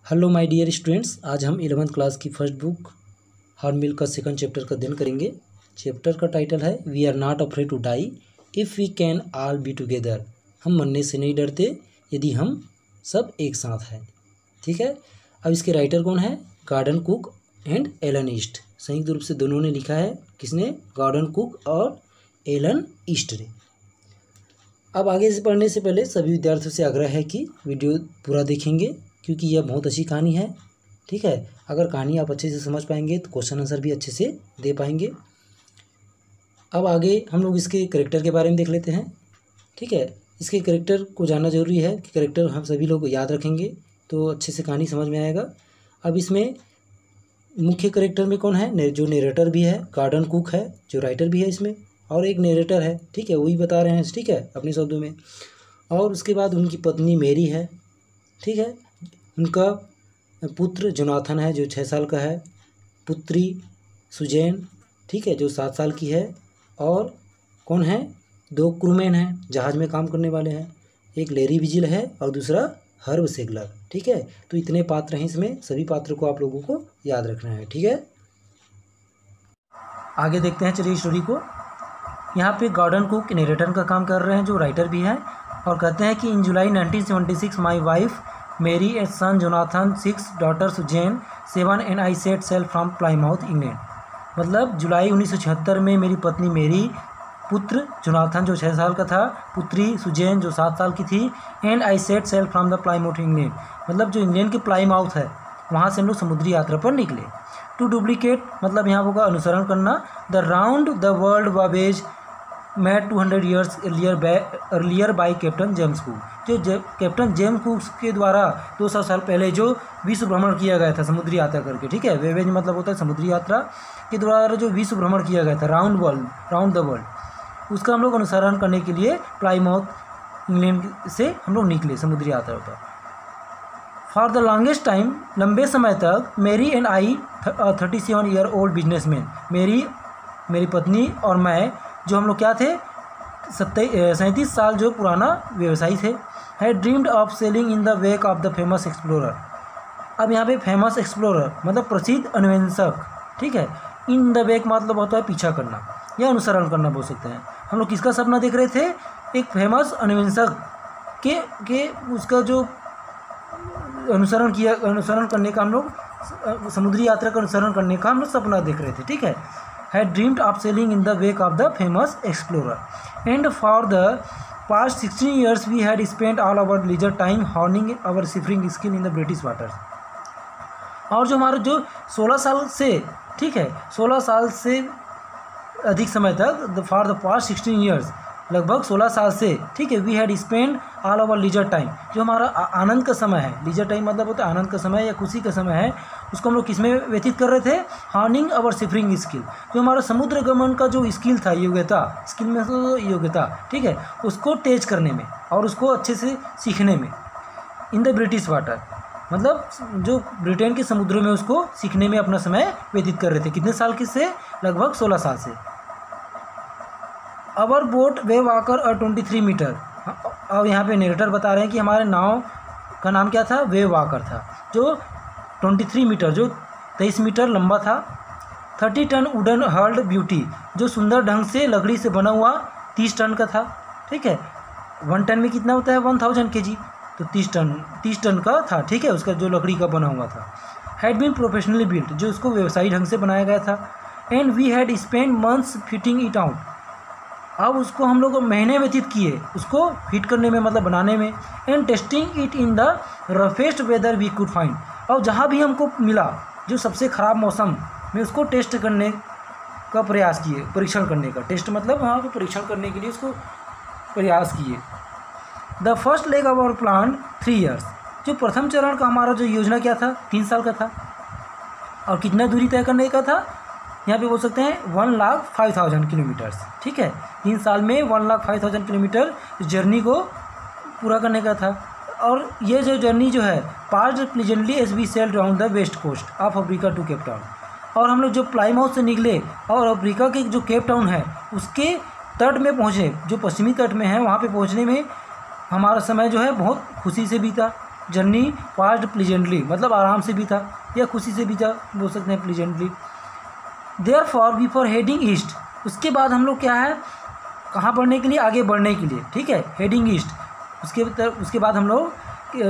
Hello my dear students, आज हम 11th class की फर्स्ट बुक हॉर्नबिल का सेकंड चैप्टर का अध्ययन करेंगे। चैप्टर का टाइटल है we are not afraid to die if we can all be together. हम मरने से नहीं डरते यदि हम सब एक साथ हैं। ठीक है, अब इसके राइटर कौन है? Gordon Cook and Alan East. संयुक्त रूप से दोनों ने लिखा है। किसने? गॉर्डन कुक और एलन ईस्ट ने। अब आगे से पढ़ने से पहले सभी विद्यार्थियों से आग्रह है कि वीडियो पूरा देखेंगे, क्योंकि यह बहुत अच्छी कहानी है। ठीक है, अगर कहानी आप अच्छे से समझ पाएंगे तो क्वेश्चन आंसर भी अच्छे से दे पाएंगे। अब आगे हम लोग इसके कैरेक्टर के बारे में देख लेते हैं। ठीक है, इसके कैरेक्टर को जानना जरूरी है कि कैरेक्टर हम सभी लोग याद रखेंगे तो अच्छे से कहानी समझ में आएगा। अब इसमें मुख्य कैरेक्टर में कौन है? जो नरेटर भी है गॉर्डन कुक है, जो राइटर भी है इसमें, और एक नरेटर है। ठीक है, वही बता रहे हैं। ठीक है, अपने शब्दों में। और उसके बाद उनकी पत्नी मेरी है। ठीक है, उनका पुत्र जोनाथन है जो 6 साल का है, पुत्री सुजैन, ठीक है, जो 7 साल की है, और कौन है? 2 क्रूमैन हैं, जहाज़ में काम करने वाले हैं। एक लेरी विजिल है और दूसरा हर्ब सेगलर। ठीक है, तो इतने पात्र हैं इसमें। सभी पात्रों को आप लोगों को याद रखना है। ठीक है, आगे देखते हैं। चलिए स्टोरी को। यहाँ पे गॉर्डन कुक नरेटर का काम कर रहे हैं, जो राइटर भी हैं, और कहते हैं कि इन जुलाई 1976 my wife Mary a son Jonathan 6 daughter Susan 7 and I set sail from Plymouth England. मतलब जुलाई 1976 में मेरी पत्नी मेरी, पुत्र जोनाथन जो 6 साल का था, पुत्री सुजैन जो 7 साल की थी, and I set sail from the Plymouth England. मतलब जो इंग्लैंड के प्लाईमाउथ है वहाँ से हम लोग समुद्री यात्रा पर निकले। टू डुप्लीकेट मतलब यहाँ होगा अनुसरण करना। The round the world voyage made 200 years earlier by Captain James Cook. जो कैप्टन जेम्स कुक के द्वारा 200 साल पहले जो विश्व भ्रमण किया गया था समुद्री यात्रा करके। ठीक है, वेवेज मतलब होता है समुद्री यात्रा के द्वारा जो विश्व भ्रमण किया गया था, राउंड द वर्ल्ड, उसका हम लोग अनुसरण करने के लिए प्लाईमाउथ इंग्लैंड से हम लोग निकले समुद्री यात्रा पर। फॉर द लॉन्गेस्ट टाइम, लंबे समय तक, मेरी and I 37 year old businessman, मेरी पत्नी और मैं, जो हम लोग क्या थे, 37 साल जो पुराना व्यवसायी थे, है dreamed of selling in the wake of the famous explorer. अब यहाँ पे फेमस एक्सप्लोरर मतलब प्रसिद्ध अन्वेषक। ठीक है, इन द वेक मतलब होता है पीछा करना या अनुसरण करना बोल सकते हैं। हम लोग किसका सपना देख रहे थे? एक फेमस अन्वेषक के उसका जो अनुसरण करने का हम लोग समुद्री यात्रा का अनुसरण करने का हम लोग सपना देख रहे थे। ठीक है, had dreamed of sailing in the wake of the famous explorer, and for the past 16 years we had spent all our leisure time honing our seafaring skill in the British waters। और जो हमारा जो 16 साल से, ठीक है, 16 साल से अधिक समय तक, फॉर द पास्ट 16 ईयर्स, लगभग 16 साल से, ठीक है, we had spend all over leisure time, जो हमारा आनंद का समय है। लीजर टाइम मतलब होता है आनंद का समय या खुशी का समय है, उसको हम लोग किस में व्यतीत कर रहे थे? हॉर्निंग अवर सीफरिंग स्किल, जो हमारा समुद्र गमन का जो स्किल था, योग्यता, स्किल में तो योग्यता, ठीक है, उसको तेज करने में और उसको अच्छे से सीखने में। इन द ब्रिटिश वाटर मतलब जो ब्रिटेन के समुद्रों में उसको सीखने में अपना समय व्यतीत कर रहे थे। कितने साल से? लगभग 16 साल से। अवर बोट वे वाकर 23 मीटर। अब यहाँ पे नरेटर बता रहे हैं कि हमारे नाव का नाम क्या था? वे वाकर था, जो 23 मीटर, जो 23 मीटर लंबा था। 30 टन वुडन हर्ल्ड ब्यूटी, जो सुंदर ढंग से लकड़ी से बना हुआ 30 टन का था। ठीक है, 1 टन में कितना होता है? 1000 kg, तो 30 टन का था। ठीक है, उसका जो लकड़ी का बना हुआ था। हैड बीन प्रोफेशनली बिल्ट, जो उसको व्यवसायी ढंग से बनाया गया था। And we had spend months fitting it out. अब उसको हम लोग महीने व्यतीत किए उसको फिट करने में, मतलब बनाने में। And testing it in the roughest weather we could find, और जहाँ भी हमको मिला जो सबसे ख़राब मौसम में, उसको टेस्ट करने का प्रयास किए, परीक्षण करने का। टेस्ट मतलब वहाँ पर परीक्षण करने के लिए उसको प्रयास किए। The first leg of our plan 3 years, जो प्रथम चरण का हमारा जो योजना क्या था? 3 साल का था। और कितना दूरी तय करने का था? यहाँ पे बोल सकते हैं 1,05,000 किलोमीटर्स। ठीक है, 3 साल में 1,05,000 किलोमीटर जर्नी को पूरा करने का था। और ये जो जर्नी जो है, passed pleasantly as we sailed round the west coast of Africa to Cape Town. और हम लोग जो प्लाईमाउथ से निकले और अफ्रीका के जो केप टाउन है उसके तट में पहुँचे, जो पश्चिमी तट में है, वहाँ पे पहुँचने में हमारा समय जो है बहुत खुशी से बीता। जर्नी पास्ड प्लीजेंटली, मतलब आराम से भी था या खुशी से भी था, बोल सकते हैं pleasantly. Therefore before heading east, उसके बाद हम लोग क्या है, कहाँ बढ़ने के लिए, आगे बढ़ने के लिए, ठीक है, हेडिंग ईस्ट। उसके बाद हम लोग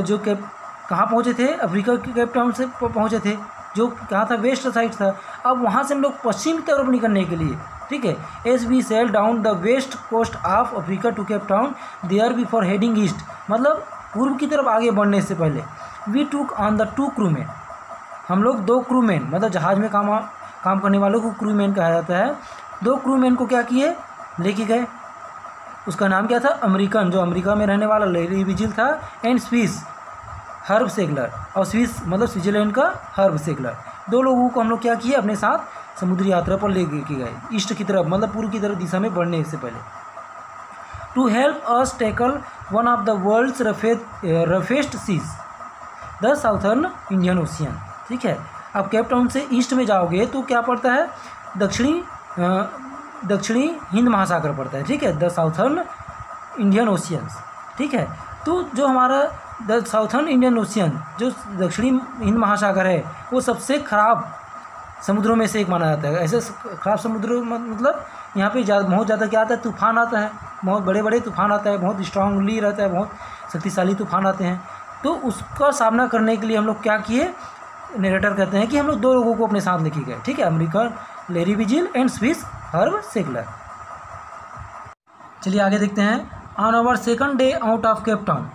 जो कहाँ पहुँचे थे, अफ्रीका के केप टाउन से पहुँचे थे, जो कहाँ था, वेस्ट साइड था। अब वहाँ से हम लोग पश्चिम की तरफ निकलने के लिए, ठीक है, as we sail down the west coast of Africa to Cape Town there before heading east, मतलब पूर्व की तरफ आगे बढ़ने से पहले। वी टूक ऑन द 2 क्रूमैन, हम लोग 2 क्रूमैन, मतलब जहाज़ में काम करने वालों को क्रूमैन कहा जाता है। 2 क्रूमैन को क्या किए, लेके गए। उसका नाम क्या था, अमेरिकन, जो अमेरिका में रहने वाला लैरी विजिल था, एंड स्विस हर्ब सेगलर, और स्विस मतलब स्विट्जरलैंड का हर्ब सेगलर। 2 लोगों को हम लोग क्या किए, अपने साथ समुद्री यात्रा पर ले के गए, ईस्ट की तरफ, मतलब पूर्व की तरफ दिशा में बढ़ने से पहले। To help us tackle one of the world's roughest seas, the southern Indian ocean, ठीक है। अब केप टाउन से ईस्ट में जाओगे तो क्या पड़ता है, दक्षिणी हिंद महासागर पड़ता है, ठीक है, द साउथर्न इंडियन ओशियंस, ठीक है। तो जो हमारा द साउथर्न इंडियन ओशियन, जो दक्षिणी हिंद महासागर है, वो सबसे ख़राब समुद्रों में से एक माना जाता है। ऐसे ख़राब समुद्र मतलब यहाँ पे बहुत ज़्यादा क्या आता है, तूफान आता है, बहुत बड़े बड़े तूफान आता है, बहुत स्ट्रांगली रहता है, बहुत शक्तिशाली तूफान आते हैं। तो उसका सामना करने के लिए हम लोग क्या किए, नरेटर कहते हैं कि हम लोग 2 लोगों को अपने साथ लेके गए, ठीक है, American Larry Vigil and Swiss Herb Segler. चलिए आगे देखते हैं। On our second day out of Cape Town,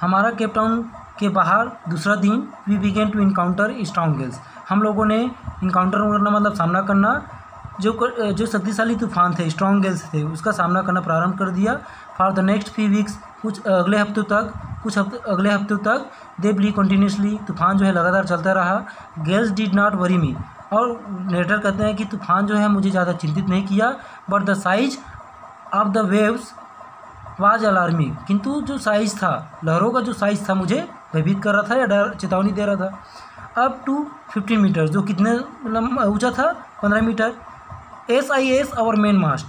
हमारा केप टाउन के बाहर दूसरा दिन, we begin to encounter strong gales, हम लोगों ने इनकाउंटर करना मतलब सामना करना, जो शक्तिशाली तूफान थे, स्ट्रॉन्ग गेल्स थे, उसका सामना करना प्रारंभ कर दिया। For the next few weeks, कुछ अगले हफ्तों तक दे ब्ली कंटिन्यूसली, तूफान जो है लगातार चलता रहा। गेल्स डिड नॉट वरी मी, और नरेटर कहते हैं कि तूफान जो है मुझे ज़्यादा चिंतित नहीं किया। But the size of the waves was alarming, किंतु जो साइज़ था, लहरों का जो साइज़ था, मुझे भयभीत कर रहा था या डर चेतावनी दे रहा था। अप टू 15 मीटर, जो कितने ऊंचा था, 15 metres. SIS our main mast,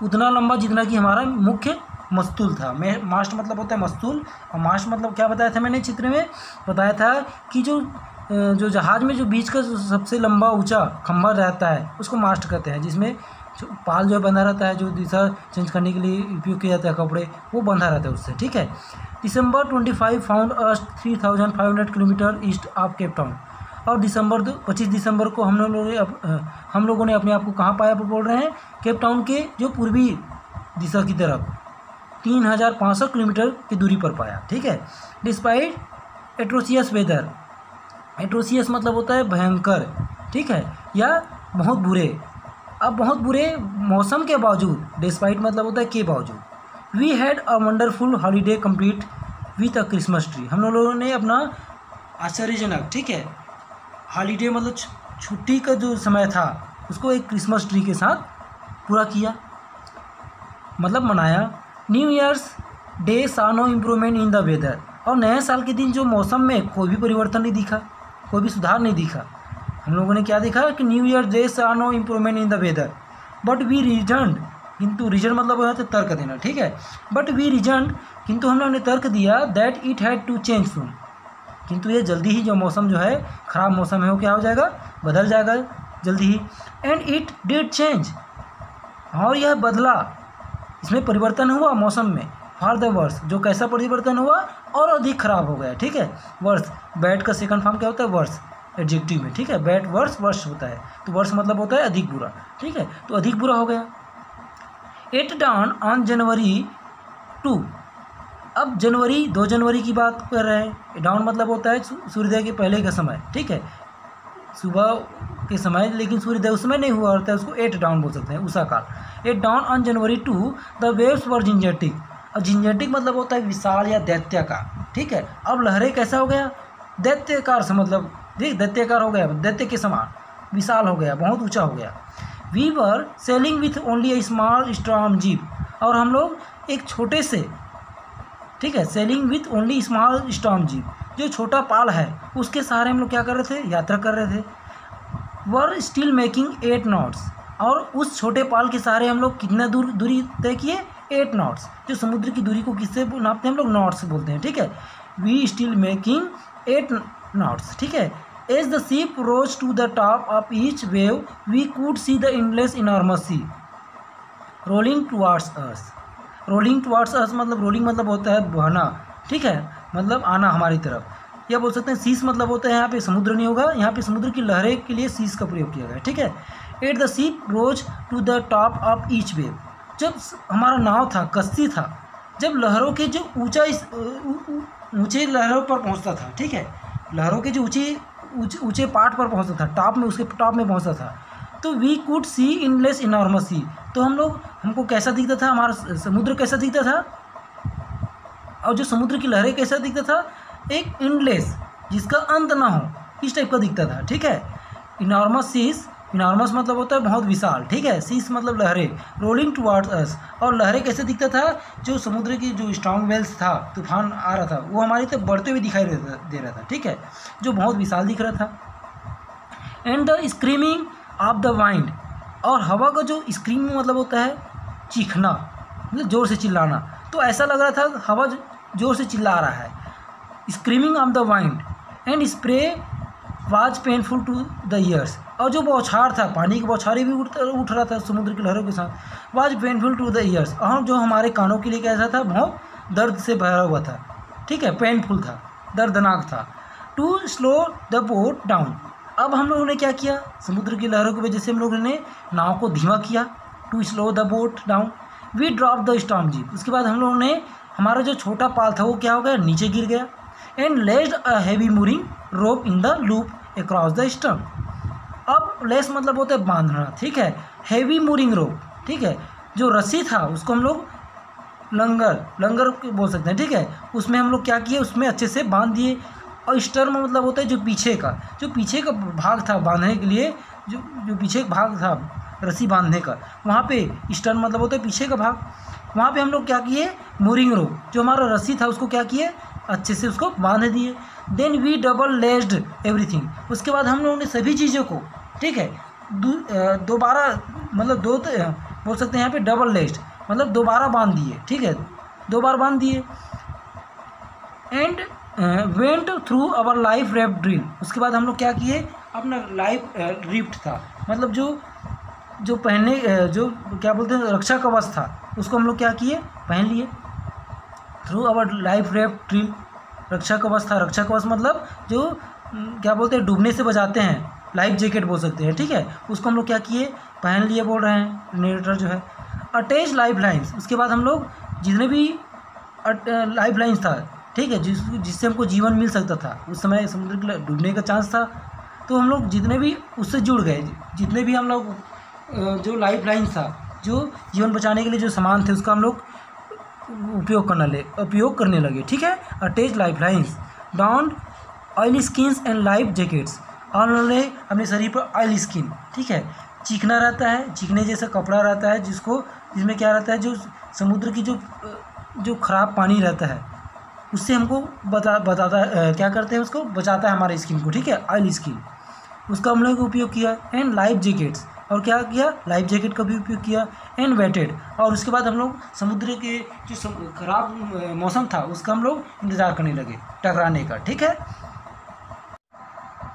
उतना लंबा जितना कि हमारा मुख्य मस्तूल था। मास्ट मतलब होता है मस्तूल, और मास्ट मतलब क्या बताया था मैंने, चित्र में बताया था कि जो जहाज़ में जो बीच का सबसे लंबा ऊंचा खंभा रहता है, उसको मास्ट कहते हैं, जिसमें जो पाल जो है बंधा रहता है, जो दिशा चेंज करने के लिए उपयोग किया जाता है कपड़े, वो बंधा रहता है उससे, ठीक है। दिसंबर 25 found us 3500 kilometre east of Cape Town, और 25 दिसंबर को हम लोगों ने अपने आप को कहाँ पाया, बोल रहे हैं केप टाउन के जो पूर्वी दिशा की तरफ 3065 किलोमीटर की दूरी पर पाया, ठीक है। डिस्पाइट एट्रोसियस वेदर, एट्रोसियस मतलब होता है भयंकर, ठीक है, या बहुत बुरे। अब बहुत बुरे मौसम के बावजूद, डिस्पाइट मतलब होता है के बावजूद, we had a wonderful holiday complete with a Christmas tree, हम लोगों ने अपना आश्चर्यजनक, ठीक है, हॉलीडे मतलब छुट्टी का जो समय था, उसको एक क्रिसमस ट्री के साथ पूरा किया, मतलब मनाया। New year's day saw no improvement in the weather, और नए साल के दिन जो मौसम में कोई भी परिवर्तन नहीं दिखा, कोई भी सुधार नहीं दिखा। हम लोगों ने क्या देखा कि new year day saw no improvement in the weather, but we reason, किंतु रीजन मतलब होता है तर्क देना, ठीक है। बट वी रीजन, किंतु हम लोगों ने तर्क दिया, that it had to change soon, किंतु ये जल्दी ही जो मौसम जो है, ख़राब मौसम है, वो क्या हो जाएगा, बदल जाएगा जल्दी ही। एंड इट डिड चेंज, और यह बदला, इसमें परिवर्तन हुआ मौसम में, फॉर द वर्स, जो कैसा परिवर्तन हुआ, और अधिक खराब हो गया, ठीक है। वर्स, बैड का सेकंड फॉर्म क्या होता है, वर्स, एडजेक्टिव में, ठीक है, बैड वर्स, वर्स होता है, तो वर्स मतलब होता है अधिक बुरा, ठीक है, तो अधिक बुरा हो गया। एट डाउन ऑन जनवरी 2, अब 2 जनवरी की बात कर रहे हैं। डाउन मतलब होता है सूर्योदय के पहले का समय, ठीक है, सुबह के समय, लेकिन सूर्योदय उस समय नहीं हुआ होता है, उसको 8 डाउन बोल सकते हैं, उषा काल। 8 down on January 2 the waves were gigantic, अब जिंजेटिक मतलब होता है विशाल या दैत्याकार, ठीक है। अब लहरें कैसा हो गया, दैत्याकार से, मतलब देख दैत्याकार हो गया, दैत्य के समान विशाल हो गया, बहुत ऊंचा हो गया। We were sailing with only a small storm jib, और हम लोग एक छोटे से, ठीक है, sailing with only small storm jib, जो छोटा पाल है उसके सहारे हम लोग क्या कर रहे थे, यात्रा कर रहे थे। वर स्टिल मेकिंग 8 नॉट्स, और उस छोटे पाल के सहारे हम लोग कितना दूरी तय किए, 8 नॉट्स, जो समुद्र की दूरी को किससे नापते हैं हम लोग, नॉट्स बोलते हैं, ठीक है। वी स्टिल मेकिंग 8 knots, ठीक है। As the ship rose to the top of each wave we could see the endless enormous sea rolling towards us. Rolling towards us मतलब रोलिंग मतलब होता है बहना, ठीक है, मतलब आना हमारी तरफ। या बोल सकते हैं सीस मतलब होता है, यहाँ पे समुद्र नहीं होगा, यहाँ पे समुद्र की लहरें के लिए सीस का प्रयोग किया गया है, ठीक है। At the ship rose to the top of each wave, जब हमारा नाव था, कश्ती था, जब लहरों के जो ऊंचे लहरों पर पहुंचता था, ठीक है, लहरों के जो ऊंचे पार्ट पर पहुंचता था, टॉप में, उसके टॉप में पहुंचता था, तो वी कुड सी इनलेस इनॉर्मस सी, तो हमको कैसा दिखता था, हमारा समुद्र कैसा दिखता था, और जो समुद्र की लहरें कैसा दिखता था, एक इनलेस जिसका अंत ना हो, इस टाइप का दिखता था, ठीक है। इनॉर्मस सीस, इनॉर्मस मतलब होता है बहुत विशाल, ठीक है, सीस मतलब लहरें, रोलिंग टुवार्ड्स अस, और लहरें कैसे दिखता था, जो समुद्र की जो स्ट्रॉन्ग वेल्स था, तूफान आ रहा था, वो हमारी तरफ बढ़ते हुए दिखाई दे रहा था, ठीक है, जो बहुत विशाल दिख रहा था। And the screaming of the wind, और हवा का जो स्क्रीमिंग मतलब होता है चीखना, मतलब जोर से चिल्लाना, तो ऐसा लग रहा था हवा जोर से चिल्ला रहा है। Screaming of the wind and spray was painful to the ears, और जो बौछार था, पानी की बौछारें भी उठ रहा था समुद्र की लहरों के साथ, was painful to the ears, और जो हमारे कानों के लिए कैसा था, बहुत दर्द से भरा हुआ था, ठीक है, पेनफुल था, दर्दनाक था। To slow the boat down, अब हम लोगों ने क्या किया, समुद्र की लहरों की वजह से हम लोगों ने नाव को धीमा किया। To slow the boat down, we drop the storm jib, उसके बाद हम लोगों ने, हमारा जो छोटा पाल था वो क्या हो गया, नीचे गिर गया। And लेस्ड a heavy mooring rope in the loop across the Sturm, अब लेस मतलब होता है बांधना, ठीक है, हैवी मूरिंग रोप, ठीक है, जो रस्सी था उसको हम लोग लंगर बोल सकते हैं, ठीक है, उसमें हम लोग क्या किए, उसमें अच्छे से बांध दिए। और स्टर्म मतलब होता है जो पीछे का भाग था बांधने के लिए, जो पीछे का भाग था रस्सी बांधने का, वहाँ पे स्टर्म मतलब होता है पीछे का भाग, वहाँ पे हम लोग क्या किए, मूरिंग रोप, जो हमारा रस्सी था उसको क्या किए, अच्छे से उसको बांध दिए। Then we double lashed everything, उसके बाद हम लोगों ने सभी चीज़ों को, ठीक है, दोबारा मतलब बोल सकते हैं यहाँ पे डबल लेस्ड मतलब दोबारा बांध दिए, ठीक है, 2 बार बांध दिए। And went through our life raft drill, उसके बाद हम लोग क्या किए, अपना लाइफ रिफ्ट था, मतलब जो पहनने जो क्या बोलते हैं रक्षा कवच था, उसको हम लोग क्या किए, पहन लिए। Through our life raft drill, रक्षा कवच था, रक्षा कवच मतलब जो क्या बोलते हैं डूबने से बचाते हैं, लाइफ जैकेट बोल सकते हैं, ठीक है, उसको हम लोग क्या किए, पहन लिए बोल रहे हैं नेरेटर जो है। अटैच लाइफ लाइन्स, उसके बाद हम लोग जितने भी लाइफ लाइन्स था, ठीक है, जिससे हमको जीवन मिल सकता था, उस समय समुद्र के डूबने का चांस था, तो हम लोग जितने भी उससे जुड़ गए, जितने भी हम लोग जो लाइफ लाइन्स था, जो जीवन बचाने के लिए जो सामान थे, उसका हम लोग उपयोग करने लगे, ठीक है। Attach lifelines, don oilskins and life jackets, और उन्होंने अपने शरीर पर ऑयल स्किन, ठीक है, चीखना रहता है, चीखने जैसा कपड़ा रहता है, जिसमें क्या रहता है, जो समुद्र की जो खराब पानी रहता है उससे हमको बताता है, क्या करते हैं, उसको बचाता है हमारे स्किन को, ठीक है, ऑयल स्किन, उसका हम लोग उपयोग किया। एंड लाइफ जैकेट्स, और क्या किया, लाइफ जैकेट का भी उपयोग किया। एंड वेटेड, और उसके बाद हम लोग समुद्र के जो खराब मौसम था उसका हम लोग इंतज़ार करने लगे टकराने का, ठीक है।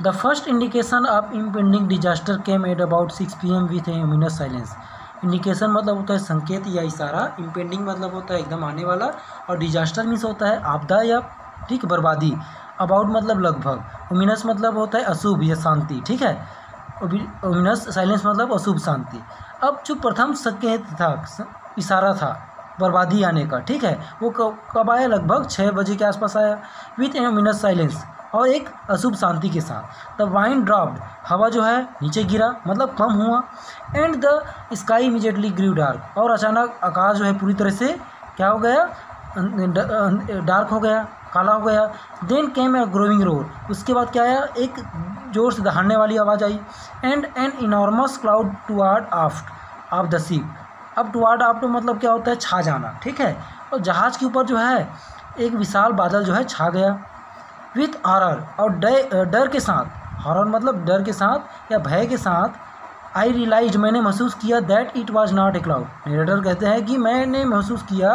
The first indication of impending disaster came at about 6 PM with A ominous silence. Indication मतलब होता है संकेत या इशारा, इम्पेंडिंग मतलब होता है एकदम आने वाला, और डिजास्टर मीन्स होता है आपदा या ठीक बर्बादी। अबाउट मतलब लगभग, ओमिनस मतलब होता है अशुभ या शांति, ठीक है, ओमिनस साइलेंस मतलब अशुभ शांति। अब जो प्रथम संकेत था, इशारा था बर्बादी आने का, ठीक है, वो कब आया, लगभग 6 बजे के आसपास आया, विथ ए ओमिनस साइलेंस, और एक अशुभ शांति के साथ। द वाइंड ड्रॉप्ड, हवा जो है नीचे गिरा मतलब कम हुआ। And the sky immediately grew dark, और अचानक आकाश जो है पूरी तरह से क्या हो गया, डार्क हो गया, काला हो गया। Then came a growing roar, उसके बाद क्या आया, एक जोर से दहाड़ने वाली आवाज़ आई। And an enormous cloud toward aft of the ship, अब टुवार्ड आफ्ट मतलब क्या होता है, छा जाना, ठीक है, और जहाज़ के ऊपर जो है एक विशाल बादल जो है छा गया। विथ हॉरर, और डर के साथ, हॉरर मतलब डर के साथ या भय के साथ, आई रियलाइज, मैंने महसूस किया, that it was not a cloud. Narrator कहते हैं कि मैंने महसूस किया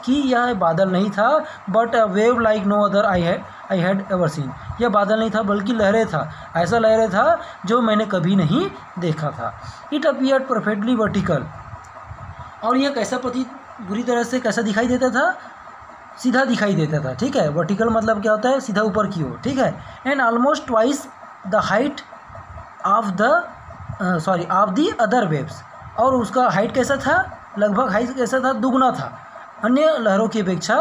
कि यह बादल नहीं था, but a wave like no other I had ever seen. यह बादल नहीं था बल्कि लहरें था, ऐसा लहरें था जो मैंने कभी नहीं देखा था। इट अपीयर्ड परफेक्टली वर्टिकल, और यह कैसा बुरी तरह से कैसा दिखाई देता था, सीधा दिखाई देता था, ठीक है। वर्टिकल मतलब क्या होता है, सीधा ऊपर की ओर, ठीक है। And almost twice the height of the other waves, और उसका हाइट कैसा था, लगभग हाइट कैसा था, दुगना था, अन्य लहरों की अपेक्षा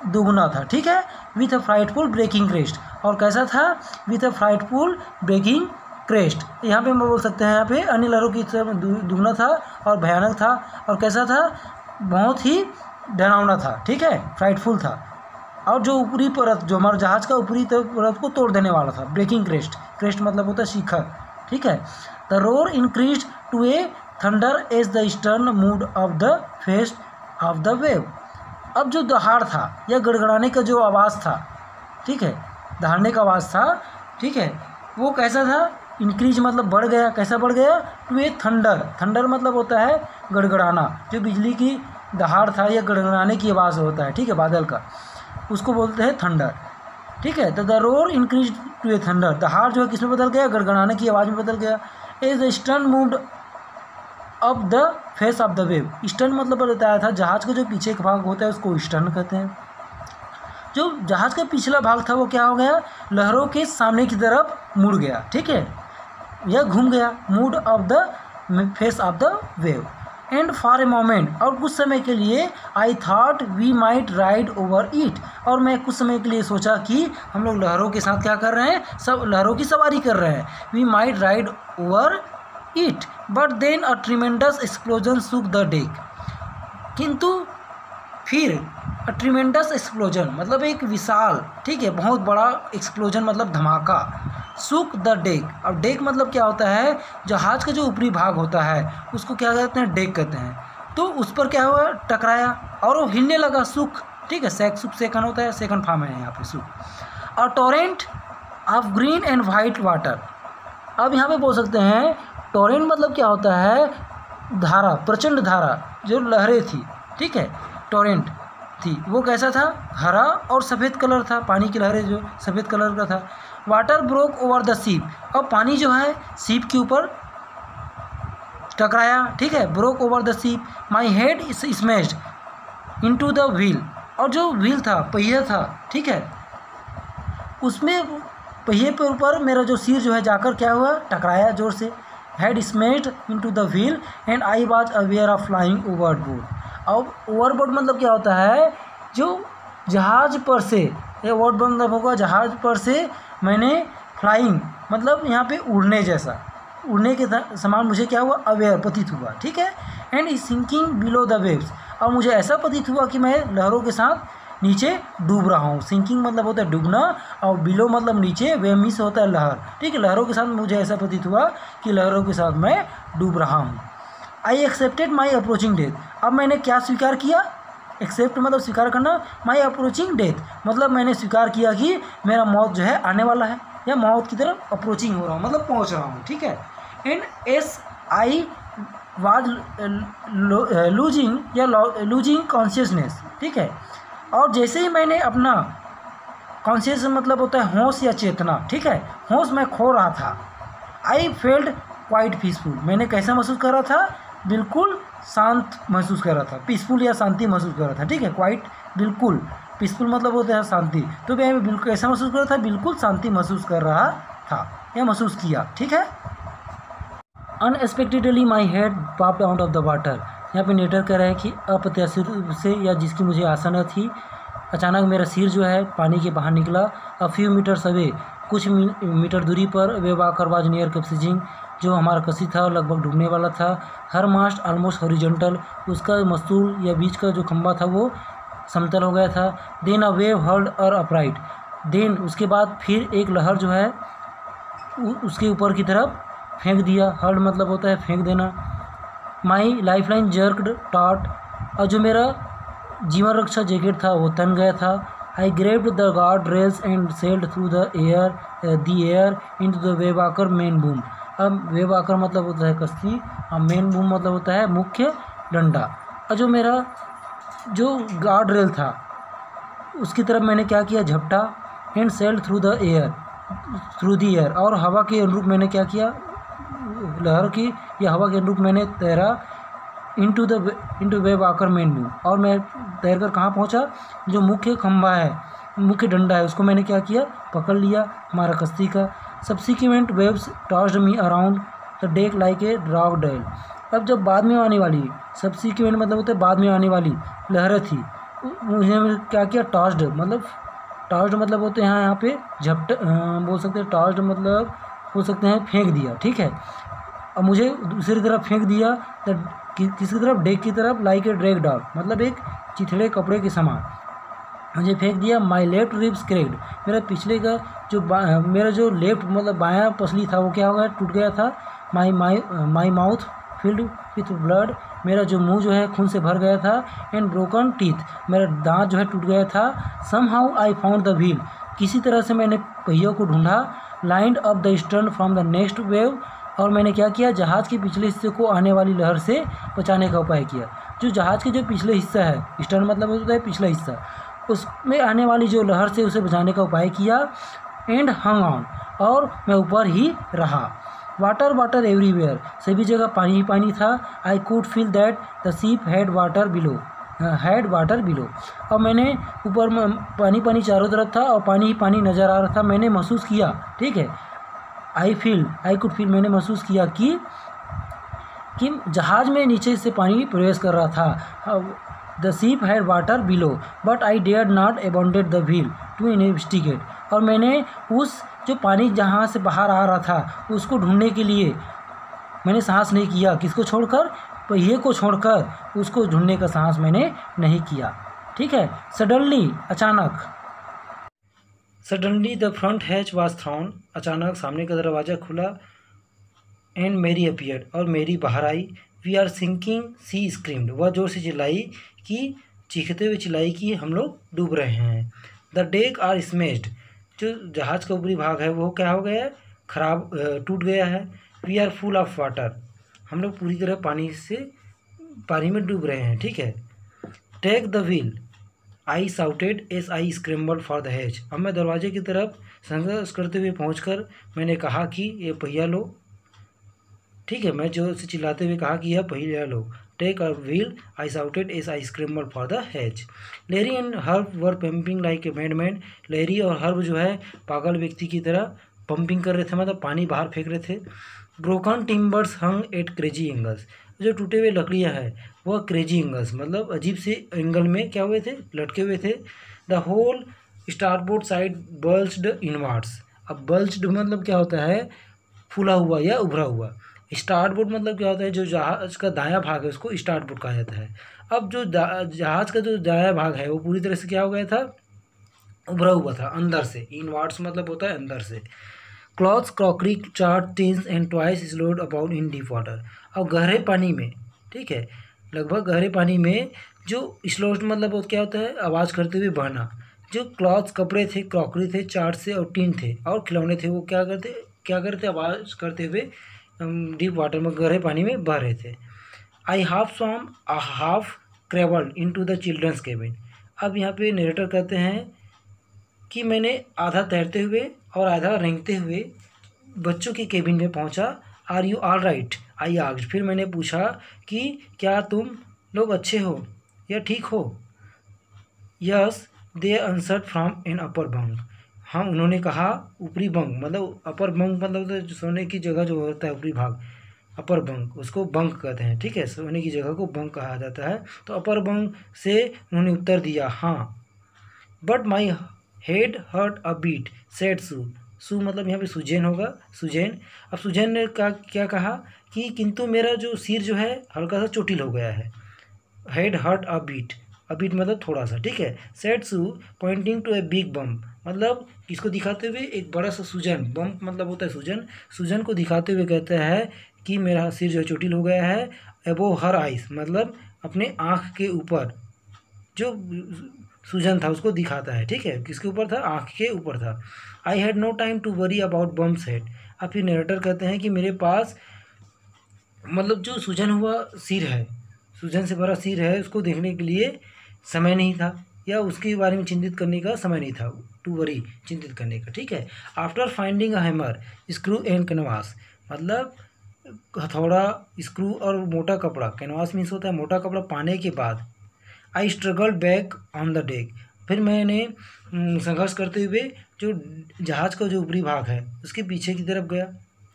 दुगना था, ठीक है। With a frightful breaking crest, और कैसा था, with a frightful breaking crest. यहाँ पे हम बोल सकते हैं, यहाँ पे अन्य लहरों की तरह दुगना था और भयानक था, और कैसा था, बहुत ही डरावना था, ठीक है, फ्राइटफुल था। और जो ऊपरी परत, जो हमारे जहाज़ का ऊपरी परत को तोड़ देने वाला था, ब्रेकिंग क्रेस्ट। क्रेस्ट मतलब होता है शिखर, ठीक है। The roar increase to a thunder as the stern moved of the face of the wave. अब जो दहाड़ था या गड़गड़ाने का जो आवाज़ था, ठीक है, दहाड़ने का आवाज़ था, ठीक है, वो कैसा था, इंक्रीज मतलब बढ़ गया, कैसा बढ़ गया, टू ए थंडर। थंडर मतलब होता है गड़गड़ाना, जो बिजली की दहाड़ था या गड़गड़ाने की आवाज़ होता है, ठीक है, बादल का, उसको बोलते हैं थंडर, ठीक है। तो the roar increase to a thunder, दहाड़ जो है किस में बदल गया, गड़गड़ाने की आवाज़ में बदल गया। As the eastern moved up the face of the wave. Eastern मतलब बताया था, जहाज़ का जो पीछे का भाग होता है उसको ईस्टर्न कहते हैं। जो जहाज़ का पिछला भाग था वो क्या हो गया, लहरों के सामने की तरफ मुड़ गया, ठीक है, यह घूम गया, moved of the face of the wave. And for a moment, और कुछ समय के लिए, I thought we might ride over it, और मैं कुछ समय के लिए सोचा कि हम लोग लहरों के साथ क्या कर रहे हैं, सब लहरों की सवारी कर रहे हैं, we might ride over it, but then a tremendous explosion shook the deck. किंतु फिर अ ट्रिमेंडस एक्सप्लोजन मतलब एक विशाल, ठीक है, बहुत बड़ा एक्सप्लोजन मतलब धमाका, शुक द डेक। अब डेक मतलब क्या होता है, जहाज़ का जो ऊपरी भाग होता है उसको क्या कहते हैं, डेक कहते हैं। तो उस पर क्या हुआ, टकराया और वो हिलने लगा, शुक, ठीक है, शुक सेकंड होता है, सेकंड फॉर्म है यहाँ पे शुक। और Torrent of green and white water. अब यहाँ पे बोल सकते हैं टोरेंट मतलब क्या होता है, धारा, प्रचंड धारा, जो लहरें थी, ठीक है, टोरेंट थी, वो कैसा था, हरा और सफ़ेद कलर था, पानी की लहरें जो सफ़ेद कलर का था। Water broke over the ship, और पानी जो है सीप के ऊपर टकराया, ठीक है, broke over the ship. My head smashed into the wheel, और जो व्हील था, पहिया था, ठीक है, उसमें पहिए पर ऊपर मेरा जो सिर जो है जाकर क्या हुआ, टकराया जोर से। Head smashed into the wheel and I was aware of flying overboard. अब ओवरबोर्ड मतलब क्या होता है, जो जहाज़ पर से, ये वर्ड मतलब होगा जहाज़ पर से मैंने फ्लाइंग मतलब यहाँ पे उड़ने जैसा, उड़ने के समान मुझे क्या हुआ, अवेयर प्रतीत हुआ, ठीक है। And is sinking below the waves, और मुझे ऐसा प्रतीत हुआ कि मैं लहरों के साथ नीचे डूब रहा हूँ। सिंकिंग मतलब होता है डूबना, और बिलो मतलब नीचे, वेव मीन्स होता है लहर, ठीक है, लहरों के साथ मुझे ऐसा प्रतीत हुआ कि लहरों के साथ मैं डूब रहा हूँ। I accepted my approaching death. अब मैंने क्या स्वीकार किया, एक्सेप्ट मतलब स्वीकार करना, माई अप्रोचिंग डेथ मतलब मैंने स्वीकार किया कि मेरा मौत जो है आने वाला है, या मौत की तरफ अप्रोचिंग हो रहा हूँ, मतलब पहुँच रहा हूँ, ठीक है। And S I was losing consciousness, ठीक है, और जैसे ही मैंने अपना कॉन्शियस मतलब होता है होश या चेतना, ठीक है, होश मैं खो रहा था। आई फेल्ट क्वाइट पीसफुल, मैंने कैसा महसूस कर रहा था, बिल्कुल शांत महसूस कर रहा था, पीसफुल या शांति महसूस कर रहा था, ठीक है, क्वाइट बिल्कुल, पीसफुल मतलब होता है शांति, तो मैं बिल्कुल कैसा महसूस कर रहा था, बिल्कुल शांति महसूस कर रहा था या महसूस किया, ठीक है। Unexpectedly my head popped out of the water. यहाँ पे नेटर कह रहा है कि अप्रत्याशित रूप से या जिसकी मुझे आशा न थी, अचानक मेरा सिर जो है पानी के बाहर निकला। अ फ्यू मीटर्स अवे, कुछ मीटर दूरी पर, वे वाकर वाज नियर कैप्सिजिंग, जो हमारा कसी था लगभग डूबने वाला था। हर मास्ट ऑलमोस्ट हॉरिजॉन्टल, उसका मस्तूल या बीच का जो खंभा था वो समतल हो गया था। देन अ वेव हर्ल्ड और अपराइट, देन उसके बाद फिर एक लहर जो है उसके ऊपर की तरफ फेंक दिया। हर्ल्ड मतलब होता है फेंक देना। माई लाइफलाइन जर्क्ड टॉट, और जो मेरा जीवन रक्षा जैकेट था वो तन गया था। I grabbed the guard rails and sailed through the air into the वेवाकर मेन बूम, अब वेव आकर मतलब होता है कश्ती, और मेन बूम मतलब होता है मुख्य डंडा। और जो मेरा जो गार्ड रेल था उसकी तरफ मैंने क्या किया, झपटा, and sailed through the air, और हवा के अनुरूप मैंने क्या किया, लहर की या हवा के अनुरूप मैंने तैरा, इंटू वेव आकर मेन बूम, और मैं तैर कर कहाँ पहुँचा, जो मुख्य खंभा है, मुख्य डंडा है, उसको मैंने क्या किया, पकड़ लिया हमारा कश्ती का। Subsequent waves tossed me around the deck like a rag doll. अब जब बाद में आने वाली, सब्सिक्वेंट मतलब होता है बाद में आने वाली लहरें थी, मुझे क्या किया, टॉस्ड मतलब होते हैं यहाँ पे झपट बोल सकते हैं, टॉस्ड मतलब बोल सकते हैं फेंक दिया, ठीक है। अब मुझे दूसरी तरफ फेंक दिया, किसकी तरफ, डेक की तरफ, लाइक ए ड्रैग डॉग मतलब एक चिथड़े कपड़े के समान मुझे फेंक दिया। माई लेफ्ट रिब्स क्रैक्ड, मेरा पिछले का जो मेरा जो लेफ्ट मतलब बायां पसली था वो क्या हो गया, टूट गया था। My mouth filled with blood, मेरा जो मुंह जो है खून से भर गया था। एंड ब्रोकन टीथ, मेरा दांत जो है टूट गया था। Somehow I found the wheel, किसी तरह से मैंने पहियों को ढूंढा। Lined up the stern from the next wave, और मैंने क्या किया, जहाज़ के पिछले हिस्से को आने वाली लहर से बचाने का उपाय किया। जो जहाज़ के जो पिछले हिस्सा है, स्टर्न मतलब होता है पिछला हिस्सा, उसमें आने वाली जो लहर से उसे बचाने का उपाय किया। एंड हंग ऑन, और मैं ऊपर ही रहा। वाटर एवरीवेयर, सभी जगह पानी ही पानी था। I could feel that the ship had water below, और मैंने ऊपर पानी पानी चारों तरफ था और पानी ही पानी नज़र आ रहा था। मैंने महसूस किया, ठीक है, आई कुड फील, मैंने महसूस किया कि जहाज़ में नीचे से पानी प्रवेश कर रहा था। The ship had water below but I dare not abandoned the wheel to investigate, और मैंने उस जो पानी जहाँ से बाहर आ रहा था उसको ढूंढने के लिए मैंने साहस नहीं किया। किसको छोड़कर, पहिए को छोड़कर उसको ढूंढने का साहस मैंने नहीं किया, ठीक है। सडनली, अचानक, the front hatch was thrown, अचानक सामने का दरवाज़ा खुला। एंड मेरी अपीयर्ड, और मेरी बाहर आई। We are sinking, she screamed, वह जोर से चिल्लाई कि चीखते हुए चिल्लाई कि हम लोग डूब रहे हैं। द डेक आर स्मेश्ड, जो जहाज़ का ऊपरी भाग है वो क्या हो गया है, खराब, टूट गया है। We are full of water, हम लोग पूरी तरह पानी में डूब रहे हैं, ठीक है। Take the wheel, I shouted as I scrambled for the hatch, अब मैं दरवाजे की तरफ संघर्ष करते हुए पहुंचकर मैंने कहा कि ये पहिया लो, ठीक है, मैं जो से चिल्लाते हुए कहा कि यह पहिया लो। Take a wheel, I shouted as I scrambled for the hatch. Larry and Herb were pumping like a madman, Larry और हर्ब जो है पागल व्यक्ति की तरह पंपिंग कर रहे थे, मतलब पानी बाहर फेंक रहे थे। ब्रोकन टिम्बर्स हंग एट क्रेजी एंगल्स, जो टूटे हुए लकड़ियाँ हैं वह क्रेजी एंगल्स मतलब अजीब से एंगल में क्या हुए थे, लटके हुए थे। The whole starboard side bulged inwards, अब बल्ज्ड मतलब क्या होता है, फूला हुआ या उभरा हुआ। स्टारबोर्ड मतलब क्या होता है, जो जहाज़ का दायां भाग है उसको स्टारबोर्ड कहा जाता है। अब जो जहाज़ का जो दायां भाग है वो पूरी तरह से क्या हो गया था, उभरा हुआ था अंदर से। इनवर्ड्स मतलब होता है अंदर से। Clothes, crockery, chart, tins and toys sloshed about in deep water, अब गहरे पानी में, ठीक है, लगभग गहरे पानी में जो स्लोड मतलब वो क्या होता है, आवाज़ करते हुए बहना। जो क्लॉथ्स, कपड़े थे, क्रॉकरी थे, चार्ट से और टिन थे और खिलौने थे, वो क्या करते आवाज़ करते हुए डीप वाटर में, गहरे पानी में बह रहे थे। I half swam half crawled into the children's cabin, अब यहाँ पे नरेटर कहते हैं कि मैंने आधा तैरते हुए और आधा रेंगते हुए बच्चों के केबिन में पहुंचा। Are you all right, I asked, फिर मैंने पूछा कि क्या तुम लोग अच्छे हो या ठीक हो। Yes they answered from an upper bunk, हाँ उन्होंने कहा ऊपरी बंक मतलब अपर बंक मतलब तो सोने की जगह जो होता है ऊपरी भाग, अपर बंक उसको बंक कहते हैं, ठीक है, सोने की जगह को बंक कहा जाता है। तो अपर बंक से उन्होंने उत्तर दिया हाँ। But my head hurt a bit said Sue मतलब यहाँ पे सुजैन होगा, सुजैन। अब सुजैन ने क्या कहा कि किंतु मेरा जो सिर जो है हल्का सा चोटिल हो गया है। हेड हर्ट अ बीट मतलब थोड़ा सा, ठीक है। Said Sue pointing to a big bump, मतलब किसको दिखाते हुए, एक बड़ा सा सूजन, बम्प मतलब होता है सूजन, सूजन को दिखाते हुए कहता है कि मेरा सिर जो है चोटिल हो गया है। एबो हर आइस मतलब अपने आँख के ऊपर, जो सूजन था उसको दिखाता है, ठीक है। किसके ऊपर था? आँख के ऊपर था। I had no time to worry about bumps head. अब फिर नरेटर कहते हैं कि मेरे पास मतलब जो सूजन हुआ सिर है, सूजन से भरा सिर है, उसको देखने के लिए समय नहीं था, या उसके बारे में चिंतित करने का समय नहीं था, टू वरी चिंतित करने का, ठीक है। After finding a hammer screw and canvas, मतलब हथौड़ा, स्क्रू और मोटा कपड़ा, कैनवास मीन्स होता है मोटा कपड़ा, पाने के बाद I struggle back on the deck, फिर मैंने संघर्ष करते हुए जो जहाज़ का जो ऊपरी भाग है उसके पीछे की तरफ गया,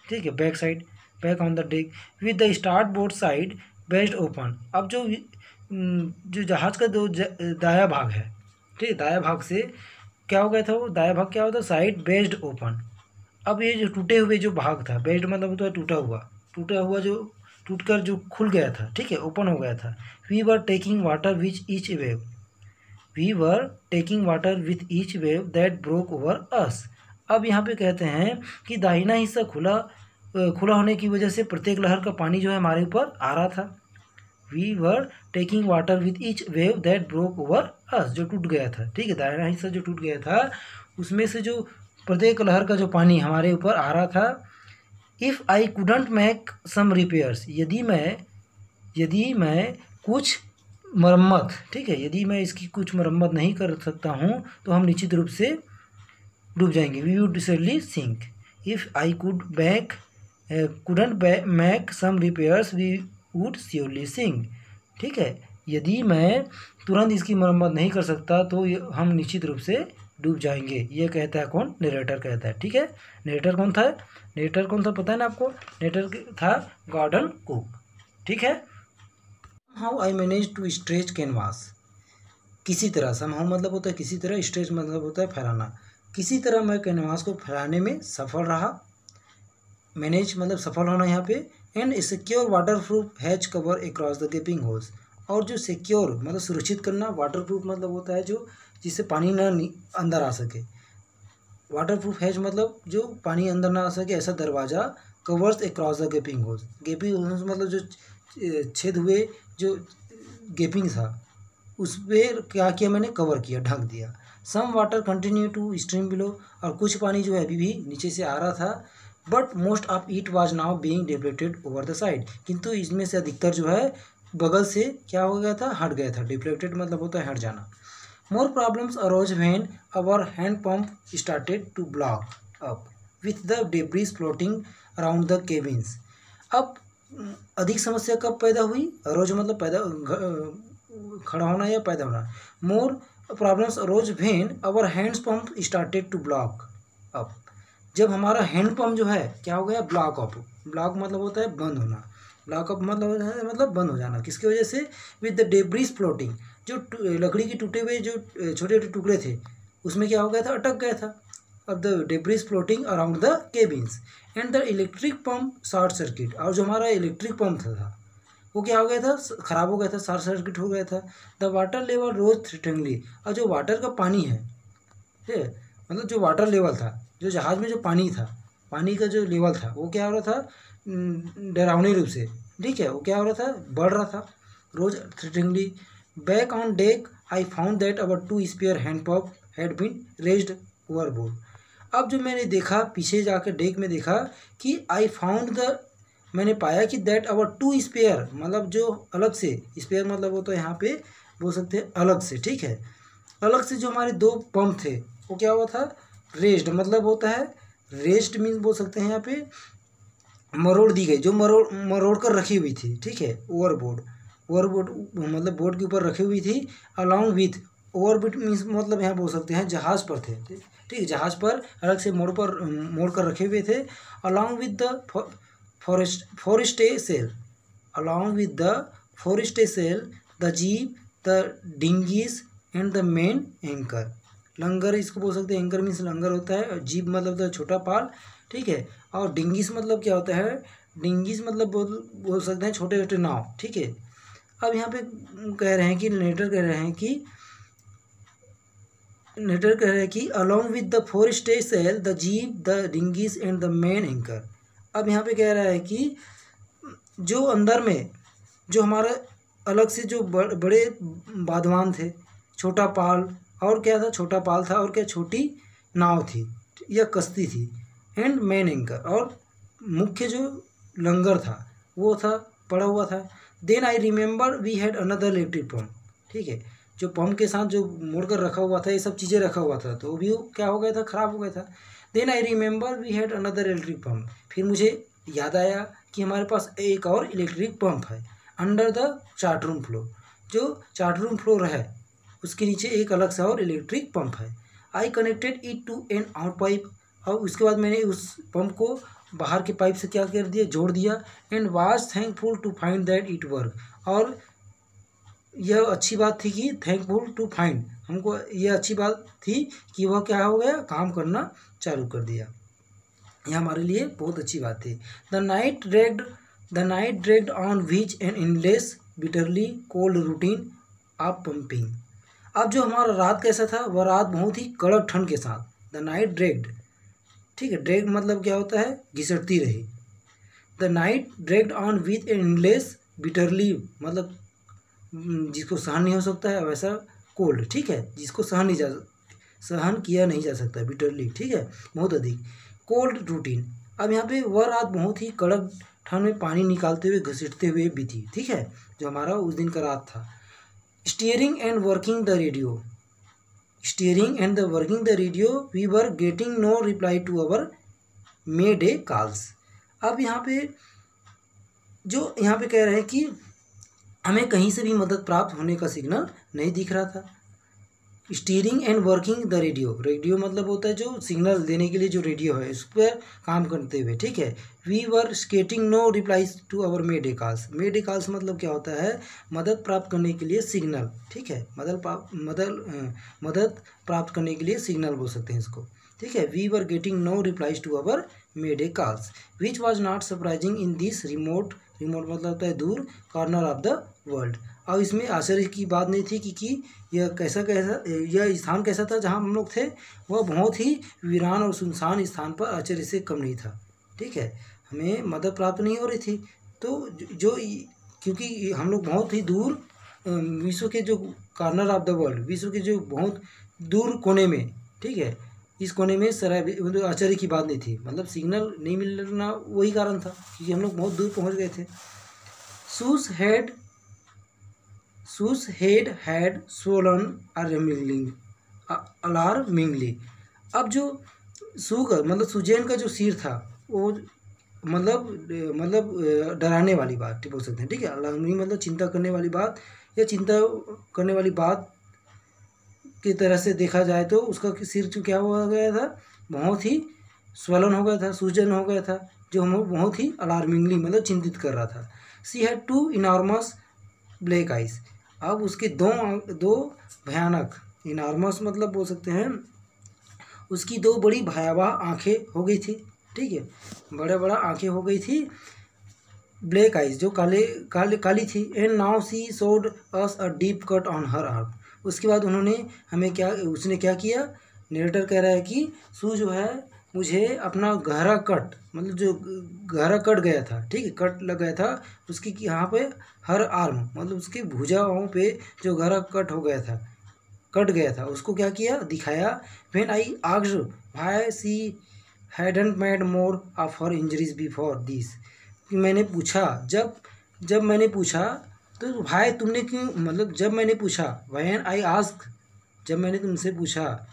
ठीक है, back side, back on the deck with the start board side best open. अब जो जहाज़ का दाया भाग है, ठीक है, दाया भाग से क्या हो गया था, वो दाया भाग क्या होता है, साइड बेस्ड ओपन। अब ये जो टूटे हुए जो भाग था, बेस्ड मतलब होता है टूटा हुआ जो टूटकर जो खुल गया था, ठीक है, ओपन हो गया था। We were taking water with each wave, we were taking water with each wave that broke over us. अब यहाँ पे कहते हैं कि दाहिना हिस्सा खुला होने की वजह से प्रत्येक लहर का पानी जो है हमारे ऊपर आ रहा था। We were taking water with each wave that broke over us, जो टूट गया था, ठीक है, दाहिना हिस्सा जो टूट गया था उसमें से जो प्रत्येक लहर का जो पानी हमारे ऊपर आ रहा था। If I couldn't make some repairs, यदि मैं कुछ मरम्मत, ठीक है, यदि मैं इसकी कुछ मरम्मत नहीं कर सकता हूँ तो हम निश्चित रूप से डूब जाएंगे। We would certainly sink. If I couldn't make some repairs we would surely sink, ठीक है, यदि मैं तुरंत इसकी मरम्मत नहीं कर सकता तो हम निश्चित रूप से डूब जाएंगे। ये कहता है कौन? नरेटर कहता है, ठीक है। नरेटर कौन था? नरेटर कौन था पता है ना आपको? नरेटर था गॉर्डन कुक, ठीक है। How I manage to stretch canvas, किसी तरह, समहाउ मतलब होता है किसी तरह, स्ट्रेच मतलब होता है फैलाना, किसी तरह मैं कैनवास को फैलाने में सफल रहा। मैनेज मतलब सफल होना यहाँ पे। And secure water proof has cover across the गेपिंग holes, और जो सिक्योर मतलब सुरक्षित करना, वाटर प्रूफ मतलब होता है जो जिससे पानी ना अंदर आ सके, वाटर प्रूफ हैज मतलब जो पानी अंदर ना आ सके ऐसा दरवाज़ा, covers across the गेपिंग holes, गेपिंग holes मतलब जो छेद हुए जो गेपिंग था उस पर क्या किया मैंने, कवर किया, ढक दिया। Some water continue to stream below, और कुछ पानी जो है अभी भी नीचे से आ रहा था। But most of it was now being deflected over the side, किंतु इसमें से अधिकतर जो है बगल से क्या हो गया था, हट गया था। डिफ्लेक्टेड मतलब होता है हट जाना। More problems arose when our hand pump started to block up with the debris floating around the cabins. अब अधिक समस्या कब पैदा हुई? अरोज मतलब पैदा, खड़ा होना या पैदा होना। More problems arose when our hands pump started to block up, जब हमारा हैंड पंप जो है क्या हो गया, ब्लॉक अप। ब्लॉक मतलब होता है बंद होना, ब्लॉक अप मतलब बंद हो जाना। किसकी वजह से? विद द डेब्रिस फ्लोटिंग, जो लकड़ी के टूटे हुए जो छोटे छोटे टुकड़े थे उसमें क्या हो गया था, अटक गया था। अब the debris floating around the cabins and the electric pump short circuit, और जो हमारा इलेक्ट्रिक पंप था वो क्या हो गया था, ख़राब हो गया था, शॉर्ट सर्किट हो गया था। द वाटर लेवल रोज थ्रेटनिंगली, और जो वाटर का पानी है, ठीक है, मतलब जो वाटर लेवल था, जो जहाज़ में जो पानी था, पानी का जो लेवल था वो क्या हो रहा था, डरावनी रूप से, ठीक है, वो क्या हो रहा था, बढ़ रहा था rose threateningly. Back on deck I found that our two spare hand pump had been razed overboard. अब जो मैंने देखा, पीछे जाकर डेक में देखा कि आई फाउंड द, मैंने पाया कि दैट अवर टू स्पेयर, मतलब जो अलग से, स्पेयर मतलब वो तो यहाँ पे बोल सकते हैं अलग से, ठीक है, अलग से जो हमारे दो पंप थे वो क्या हुआ था, रेस्ड मतलब होता है, रेस्ड मीन्स बोल सकते हैं यहाँ पे मरोड़ दी गई, जो मरोड़ कर रखी हुई थी, ठीक है, ओवरबोर्ड मतलब बोर्ड के ऊपर रखी हुई थी। अलॉन्ग विथ, ओवरबोर्ड मीन्स मतलब यहाँ बोल सकते हैं जहाज़ पर थे, ठीक है, जहाज़ पर अलग से मोड़ कर रखे हुए थे। Along with the forestay sail, along with the forestay sail, the jeep, the dinghies and the main anchor। लंगर इसको बोल सकते हैं, एंकर मीन्स लंगर होता है, जीप मतलब होता है छोटा पाल, ठीक है, और डिंगीस मतलब क्या होता है, डिंगीस मतलब बोल सकते हैं छोटे छोटे नाव, ठीक है। अब यहाँ पे कह रहे हैं कि नेटर कह रहे हैं कि along with the forestay sail, the jeep, the dinghies and the main anchor। अब यहाँ पे कह रहा है कि जो अंदर में जो हमारा अलग से जो बड़े बादवान थे, छोटा पाल और क्या था, छोटा पाल था, और क्या छोटी नाव थी या कश्ती थी। एंड मेन एंकर, और मुख्य जो लंगर था वो था, पड़ा हुआ था। Then I remember we had another electric pump, ठीक है, जो पंप के साथ जो मोड़ कर रखा हुआ था, ये सब चीज़ें रखा हुआ था, तो वो भी क्या हो गया था, ख़राब हो गया था। Then I remember we had another electric pump, फिर मुझे याद आया कि हमारे पास एक और इलेक्ट्रिक पंप है under the chart room floor, जो चार्ट रूम फ्लोर है उसके नीचे एक अलग सा और इलेक्ट्रिक पंप है। I connected it to an out pipe, और उसके बाद मैंने उस पंप को बाहर के पाइप से क्या कर दिया, जोड़ दिया। And was thankful to find that it work, और यह अच्छी बात थी कि थैंकफुल टू फाइंड, हमको यह अच्छी बात थी कि वह क्या हो गया, काम करना चालू कर दिया। यह हमारे लिए बहुत अच्छी बात थी। The night dragged on which an endless bitterly cold routine of pumping. अब जो हमारा रात कैसा था, वह रात बहुत ही कड़क ठंड के साथ। द नाइट ड्रैग्ड, ठीक है, ड्रैग मतलब क्या होता है, घिसटती रही। The night dragged on with an endless bitterly, मतलब जिसको सहन नहीं हो सकता है, वैसा कोल्ड, ठीक है, जिसको सहन किया नहीं जा सकता, बिटरली, ठीक है, बहुत अधिक कोल्ड रूटीन। अब यहाँ पे वह रात बहुत ही कड़क ठंड में पानी निकालते हुए घसीटते हुए बीती, ठीक है, जो हमारा उस दिन का रात था। Steering and working the radio, we were getting no reply to our mayday calls. अब यहाँ पे कह रहे हैं कि हमें कहीं से भी मदद प्राप्त होने का सिग्नल नहीं दिख रहा था। Steering and working the radio मतलब होता है जो सिग्नल देने के लिए जो रेडियो है, उस पर काम करते हुए, ठीक है। We were getting no replies to our mayday calls मतलब क्या होता है, मदद प्राप्त करने के लिए सिग्नल, ठीक है, मदद प्राप्त करने के लिए सिग्नल बोल सकते हैं इसको, ठीक है। We were getting no replies to our mayday calls which was not surprising in this remote मतलब होता है दूर कॉर्नर ऑफ द वर्ल्ड। अब इसमें आश्चर्य की बात नहीं थी कि यह यह स्थान कैसा था जहाँ हम लोग थे, वह बहुत ही वीरान और सुनसान स्थान पर आश्चर्य से कम नहीं था, ठीक है। हमें मदद प्राप्त नहीं हो रही थी, तो क्योंकि हम लोग बहुत ही दूर विश्व के जो कॉर्नर ऑफ द वर्ल्ड, विश्व के जो बहुत दूर कोने में, ठीक है, इस कोने में आश्चर्य की बात नहीं थी, मतलब सिग्नल नहीं मिलना वही कारण था क्योंकि हम लोग बहुत दूर पहुंच गए थे। सूज हेड हैड स्वोलन अलार्मिंगली। अब जो मतलब सुजैन का जो सिर था वो मतलब डराने वाली बात बोल सकते हैं, ठीक है। अलार्मिंग मतलब चिंता करने वाली बात या चिंता करने वाली बात की तरह से देखा जाए तो उसका सिर जो क्या हो गया था, बहुत ही स्वलन हो गया था, सूजन हो गया था, जो हमें बहुत ही अलार्मिंगली मतलब चिंतित कर रहा था। She had two enormous black eyes. अब उसके दो भयानक, इनॉर्मस मतलब बोल सकते हैं उसकी दो बड़ी भयावह आंखें हो गई थी, ठीक है, बड़ा आंखें हो गई थी, ब्लैक आइज जो काली थी। And now see showed us a deep cut on her arm. उसके बाद उसने क्या किया, नरेटर कह रहा है कि सू जो है मुझे अपना गहरा कट मतलब जो गहरा कट गया था, ठीक है, कट लग गया था उसकी यहाँ पे हर आर्म मतलब उसकी भुजाओं पे जो गहरा कट गया था उसको क्या किया, दिखाया। When I asked why she hadn't made more of her injuries before this, मैंने पूछा जब मैंने पूछा तो भाई तुमने क्यों मतलब जब मैंने पूछा व्हेन आई आस्क जब मैंने तुमसे पूछा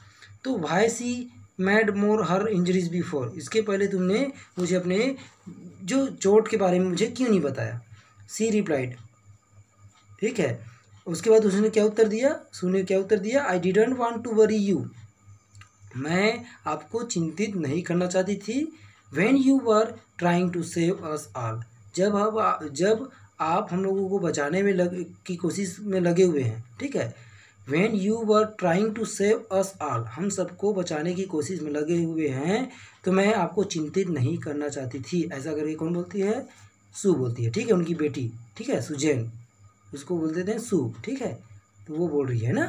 तो भाई सी मैड मोर हर इंजरीज बिफोर, इसके पहले तुमने मुझे अपने जो चोट के बारे में मुझे क्यों नहीं बताया। सी रिप्लाइड, ठीक है। उसके बाद उसने क्या उत्तर दिया, I didn't want to worry you, मैं आपको चिंतित नहीं करना चाहती थी। When you were trying to save us all, जब आप हम लोगों को बचाने में की कोशिश में लगे हुए हैं, ठीक है। When you were trying to save us all, हम सबको बचाने की कोशिश में लगे हुए हैं तो मैं आपको चिंतित नहीं करना चाहती थी। ऐसा करके कौन बोलती है, सू बोलती है, ठीक है, उनकी बेटी, ठीक है, सुजैन, उसको बोल देते हैं सू, ठीक है, तो वो बोल रही है ना।